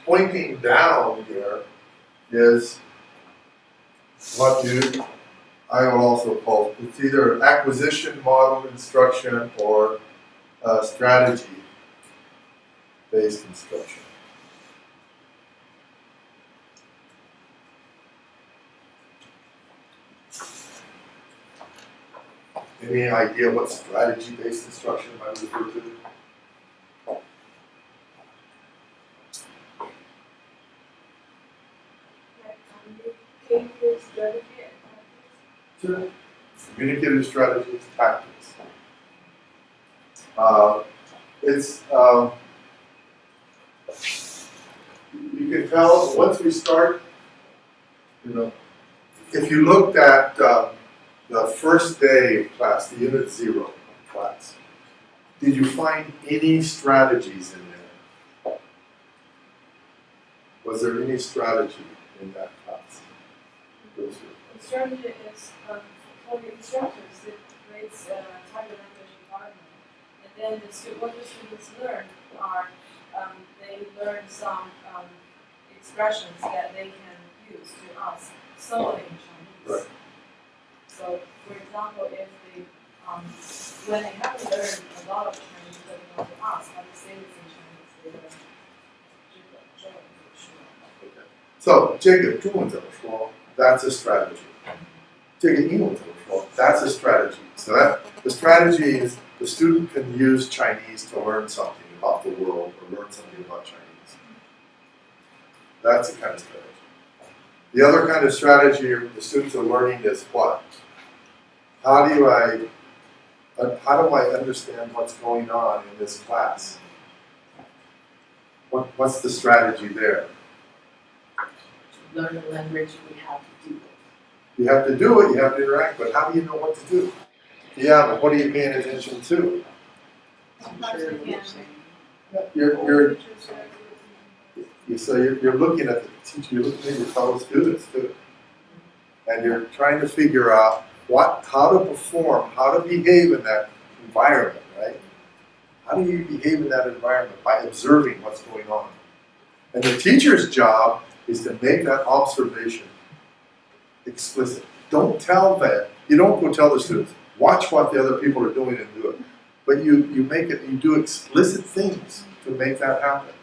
pointing down here is what I will also call, it's either acquisition model instruction or strategy-based instruction. Any idea what strategy-based instruction might refer to? Communicative strategy and tactics. Sure. Communicative strategies, tactics. You can tell once we start, if you looked at the first day of class, the unit 0 class, did you find any strategies in there? Was there any strategy in that class? The strategy is for the instructors, it creates a target language environment. And then what the students learn are, they learn some expressions that they can use to us solely in Chinese. Right. So, for example, if they, when they haven't learned a lot of Chinese but they want to ask how to say this in Chinese, they learn So, 这个中文怎么说? That's a strategy. 这个英文怎么说? That's a strategy. So the strategy is the student can use Chinese to learn something about the world or learn something about Chinese. That's a kind of strategy. The other kind of strategy the students are learning is what? How do I understand what's going on in this class? What's the strategy there? To learn the language, we have to do it. You have to do it, you have to interact, but how do you know what to do? Yeah, but what are you paying attention to? You're looking at the teacher, you're looking at your fellow students too. And you're trying to figure out how to perform, how to behave in that environment, right? How do you behave in that environment? By observing what's going on. And the teacher's job is to make that observation explicit. Don't tell them, you don't go tell the students, watch what the other people are doing and do it. But you do explicit things to make that happen.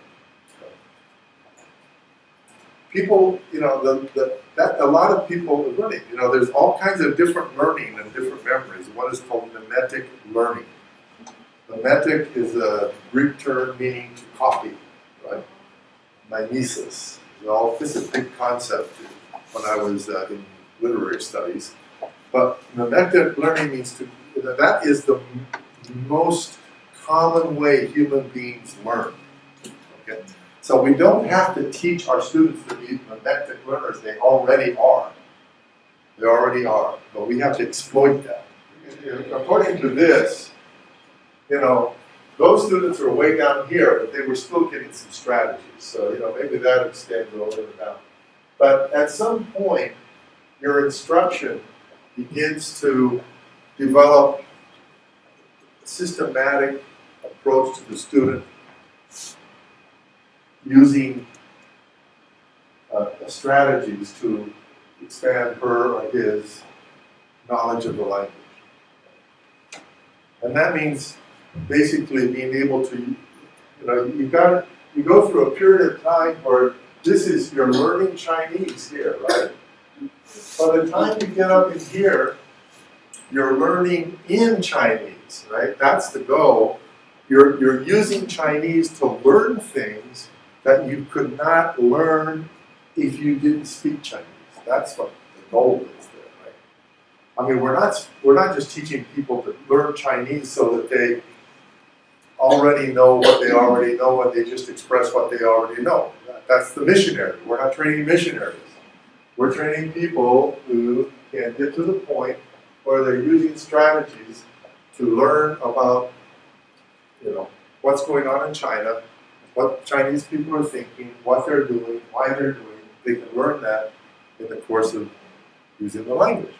People, a lot of people are learning. There's all kinds of different learning and different memories. One is called mimetic learning. Mimetic is a Greek term meaning to copy, right? Mimesis. This is a big concept when I was in literary studies. But mimetic learning means that is the most common way human beings learn. Okay? So we don't have to teach our students to be mimetic learners. They already are. They already are. But we have to exploit that. According to this, those students are way down here, but they were still getting some strategies. So, maybe that extends a little bit down. But at some point, your instruction begins to develop a systematic approach to the student using strategies to expand her or his knowledge of the language. And that means basically being able to, you go through a period of time where you're learning Chinese here, right? By the time you get up in here, you're learning in Chinese, right? That's the goal. You're using Chinese to learn things that you could not learn if you didn't speak Chinese. That's what the goal is there, right? I mean, we're not just teaching people to learn Chinese so that they already know what they already know and they just express what they already know. That's the missionary. We're not training missionaries. We're training people who can get to the point where they're using strategies to learn about, what's going on in China, what Chinese people are thinking, what they're doing, why they're doing it. They can learn that in the course of using the language.